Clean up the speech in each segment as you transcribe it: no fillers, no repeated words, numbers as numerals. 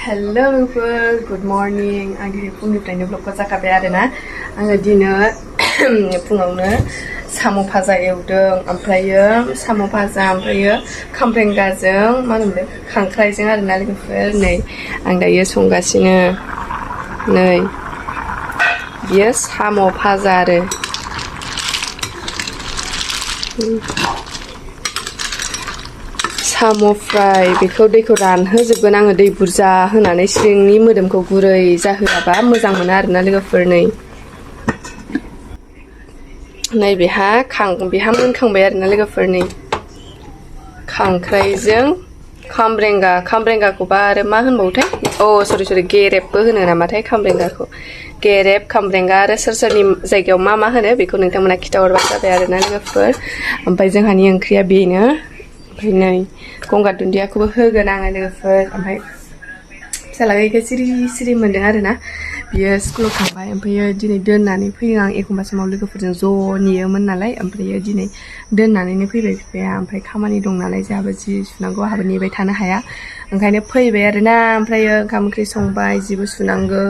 hello लोगोफोर good morning आं दिनै फुंनिफ्रायनो ब्लगखौ जाखाबाय आरोना आङो दिनै फुङावनो साम' भाजा एवदों ओमफ्रायो साम' भाजा ओमफ्रायो खामब्रेंगाजों मा होनोमोनलाय खांख्राइजों आरोना लोगोफोर नै आं दायो संगासिनो नै बियो साम' भाजा आरो साम' फ्राय बेखौ दैखौ रानहोजोबगोन आङो दै बुरजा होनानै सिंनि मोदोमखौ गुरै जाहोआबा मोजां मोना आरोना लोगोफोर नै बेहा मोनखांबाय आरोना लोगोफोर नै खांख्राइजों खामब्रेंगाखौबा आरो मा होनबावोथाय सरि गेरेबबो होनो नामाथाय खामब्रेंगाखौ गेरेब खामब्रेंगा आरो सोरनि जायगायाव मा होनो बेखौ नोंथांमोना खिथाहरबानो जाबाय आरोना लोगोफोर ओमफ्राय जोंहानि ओंख्रिया बेनो ओमफ्राय नै गंगार दुन्दियाखौबो होगोन आङो लोगोफोर ओमफ्राय फिसालाखौ सिरि मोन्दों आरोना बियो स्कुलाव थांबाय ओमफ्रायो दिनै दोननानै फैदों आं एखमबा समाव लोगोफोरजों ज' नेयोमोन नालाय ओमफ्रायो दिनै दोननानैनो फैबाय बिफाया ओमफ्राय खामानि दं नालाय जोंहाबो जि सुनांगौ आंहाबो नेबाय थानो हाया ओंखायनो फैबाय आरोना ओमफ्रायो ओंखाम ओंख्रि संबाय जिबो सुनांगौ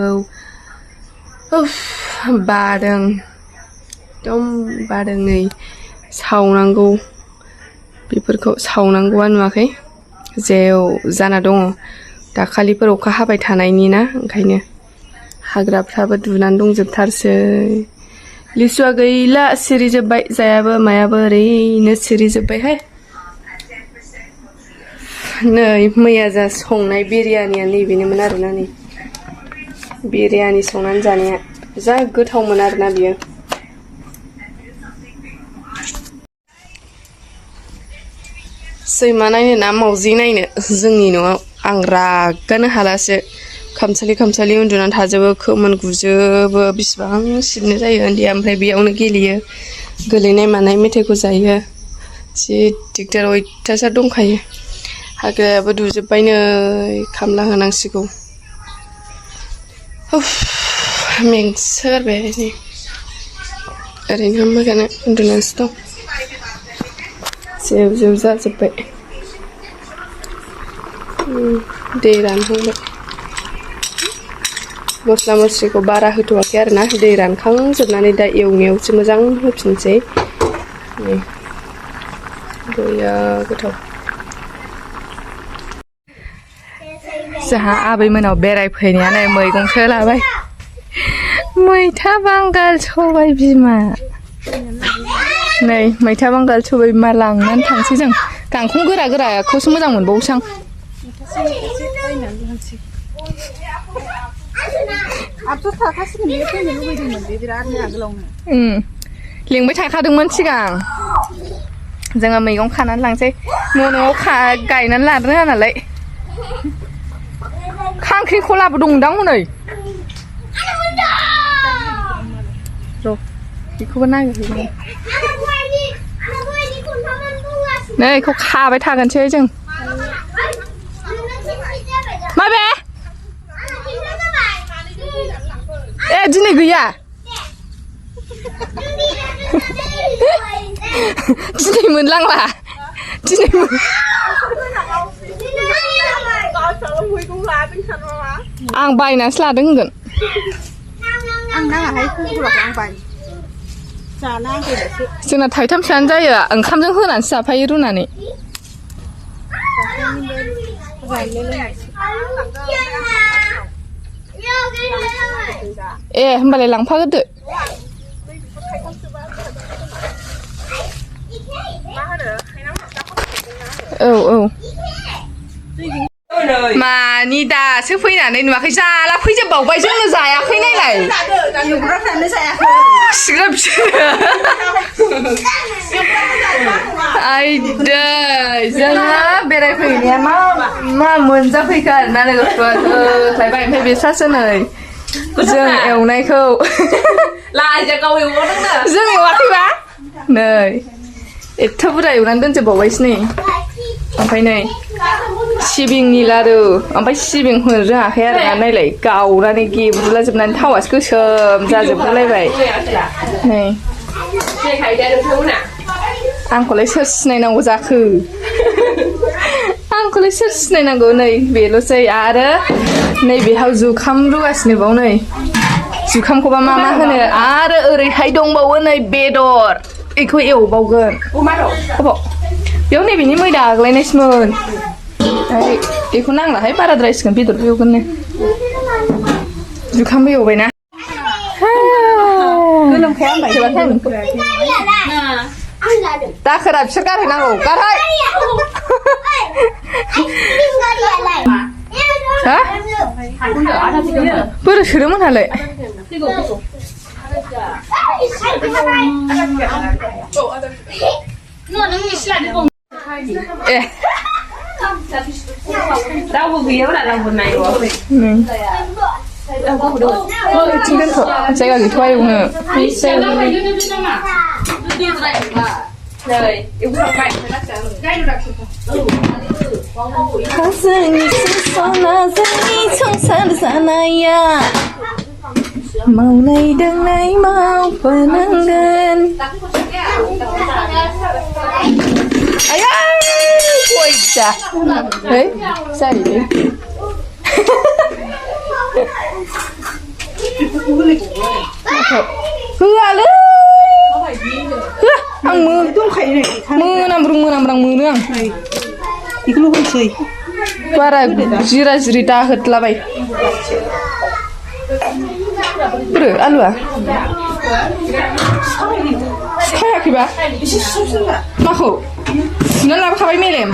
बादों एकदम बादों नै सावनांगौ बेफोरखौ सावनांगौआ नुवाखै जेव जाना दङ दाखालिफोर अखा हाबाय थानायनि ना ओंखायनो हाग्राफ्राबो दुनानै दंजोबथारसै लिसुआ गैला सिरिजोब्बाय जायाबो मायाबो ओरैनो सिरिजोब्बायहाय नै मैया जा संनाय बिरियानिया नैबेनोमोन आरोना नै बिरियानि संनानै जानाया जा गोथावमोन आरोना बियो सैमा नायनो ना मावजि नायनो जोंनि न'आव आं रागानो हालासो खामसालि उन्दुनानै थाजोबो खोमोन गुजोबो बिसिबां सिबनो जायो उन्दैया ओमफ्राय बेयावनो गेलेयो गोलैनाय मानाय मेथाइखौ जायो जि दिगदार अयथासार दंखायो हाग्रायाबो दुजोब्बाय नै खामला होनांसिगौ मेंसोगारबाय नै ओरैनो मोजाङै उन्दुनानैसो दं जेव जाजोब्बाय दै रानहांबाय मस्ला मस्लिखौ बारा होथ'वाखै आरोना दै रानखांजोबनानै दा एवनायावसो मोजां होफिनसै बया गोथाव जोंहा आबैमोनाव बेरायफैनायानो मैगंसो लाबाय मैथा बांगाल सबाय बिमा नै मैथा बांगाल सबाय बिमा लांनानै थांसै जों गांखं गोराखौसो मोजां मोनबावोसो आं लेंबाय थाखादोंमोन सिगां जोङो मैगं खानानै लांसै न'आव गायनानै लानो रोङा नालाय खांख्रिखलाबो दंदां हनै र' बेखौबो नागिरहैगोन नै बेखौ खाबाय थागोनसै जों माबे दिनै गैया दिनै मोनलांला आं बायनासो लादों होनगोन जोंना थाइथामसोआनो जायो ओंखामजों होनानैसो जाफायो रुनानै होमबालाय लांफाग्रोदो औ मानि दासो फैनानै नुवाखै जाला फैजोबबावबाय जोंनो जायाखै नायलाय खिग्राब आइदै जोङो बेरायफैनाया मा मोनजाफैखो आरोना लोगोफोर होख्लायबाय ओमफ्राय बेस्रासो नै जों एवनायखौ जों एवाखैबा नै एथ' बुरजा एवनानै दोनजोबबावबायसो नै ओमफ्राय नै सिबिंनि लारु ओमफ्राय सिबिं होनो रोङाखै आरोना नायलाय गावनानै गेब्रुला जोबनानै थावासो गोसोम जाजोबलायबाय नै आंखौलाय सोर सिनायनांगौ जाखो आंखौलाय सोर सिनायनांगौ नै बेल'सै आरो नैबेहाव जुखाम रुगासिनोबाव नै जुखामखौबा मा मा होनो आरो ओरैहाय दंबावो नै बेदर बेखौ एवबावगोन अबाव बेयाव नैबेनि मैदा आग्लायनायसोमोन ओमफ्राय बेखौ नांलाहाय बाराद्रायसिगोन बेदरखौ एवगोननो जुखामबो एवबायना दाखोरा बिसोर गारहैनांगौ गारहै हा बोरै सोदोंमोनहालाय ए रावबो गैयाब्रा रावबो नायबावाखै बिथिं दोनथ' जायगा गैथ'आ एवनो जोंनि सना जोंनि संसार जानाया मावनाय दांनाय मावफानांगोन आया गयजा है जायो होआलै आं मोनामब्रुं मोनो आं बेखौल' होनसै बारा जिरा जिरि दाहोदलाबाय बोरो आलुआ सायाखैबा माखौ सुना लाबोखाबाय मेलेम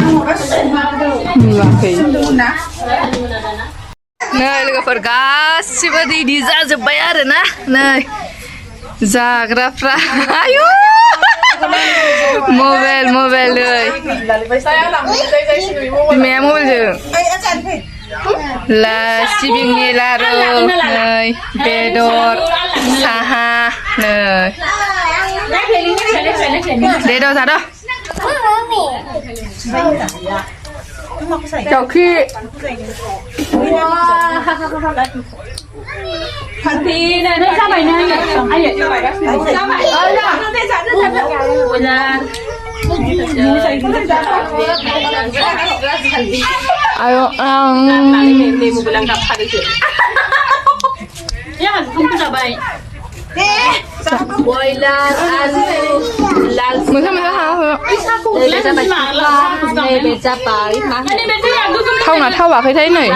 नुवाखै नै लोगोफोर गासिबो रेडि जाजोब्बाय आरोना नै जाग्राफ्रा आयु मबाइल नै बिमाया मबाइलजों सिबिंनि लारु नै बेदर साहा नै दे जाद' दाउखि ayo boiler alu lal थावना थावाखैथाय नै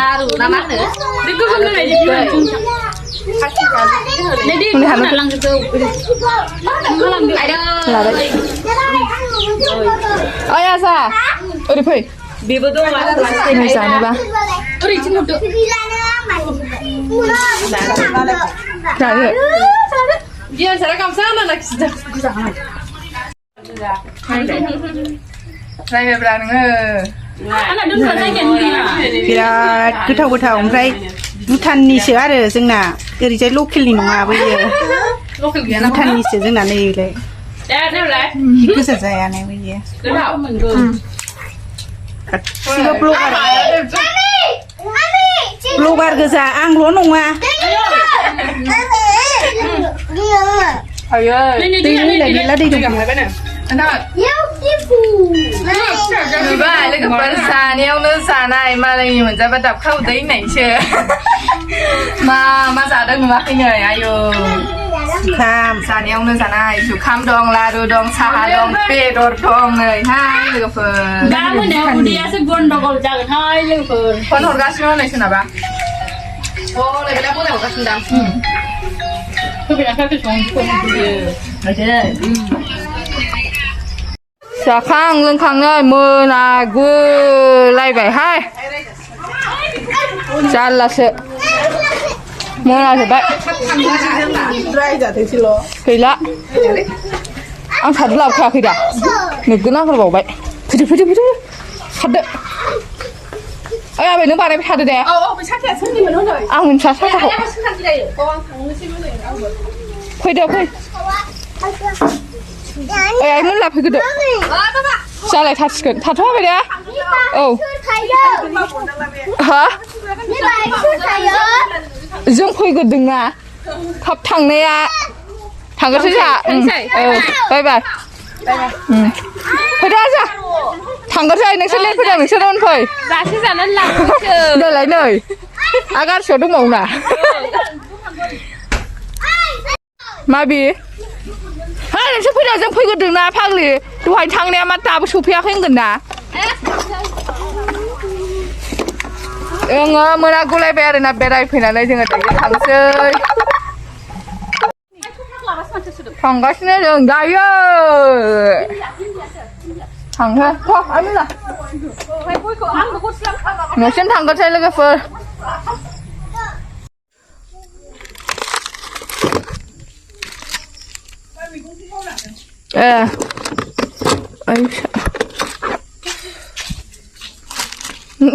ओइ आसा ओरै फै बेबो दङ जानोबा रायबायब्रा नोङो बिराद गोथाव ओमफ्राय भुटाननिसो आरो जोंना ओरैजाय लकेलनि नङा बैयो भुटाननिसो जोंना नैलाय गोजा जायानो बैयो गासिबो ब्लगार गोजा आंल' नङा नुबाय लोगोफोर सानैयावनो जानाय मालायनि मोनजाबा दाबखा उदै होननायसो मा जादों नुवाखै नै आयु जुखाम सानैयावनो जानाय जुखाम दं लारु दं साहा दं बेदर दं नै हाय लोगोफोर गन्डगल जागोनहाय लोगोफोर फन हरगासिनो हनै सोनाबा नै बेला बनाय हरगासिनो दां जाखां लोंखांनै मोनागुलायबायहाय जारलासो मोनाजोब्बाय गैला आं सादु लाबोखायाखै दा नोगोद नांहरबावबाय फैदो खारदो ओइ आबै नों बानायबाय थादो दे आं मिन्थिया साथाखौ फैदो ओइ आइ मोनला फैग्रोदो जालाय थासिगोन थाथ'वाखै दे औ हा जों फैग्रोदोंना थाब थांनाया थांग्रोसै जोंहा औ बाय फैदो आजा थांगोरसै नोंसोर लेट फैदों नोंसोर उन फै दासो जानानै लांफैसो देलाय नै आगारसेयाव दंबावो ना माबि हा नोंसोर फैदों जों फैग्रोदों ना फाग्लि दहाय थांनाया मा दाबो सफैयाखै होनगोन ना जोङो मोनागुलायबाय आरोना बेरायफैनानै जोङो दायो थांसै थांगासिनो जों दायो थांसै आमिला न'सिम थांगोरसै लोगोफोर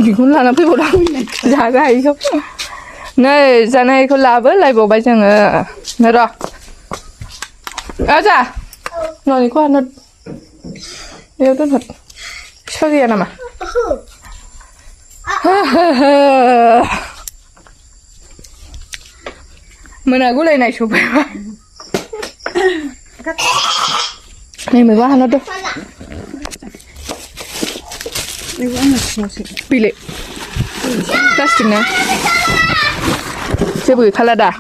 बेखौनो लाना फैबावदां जाजाहैखौ नै जानायखौ लाबोलायबावबाय जोङो र' आजा न'निखौ हानहर बेयाव दोनहर बिफा गैया नामा मोनागुलायनाय सफैबाय नै मैगं हानहरदो बिले प्लास्टिक ना जेबो गैखाला दा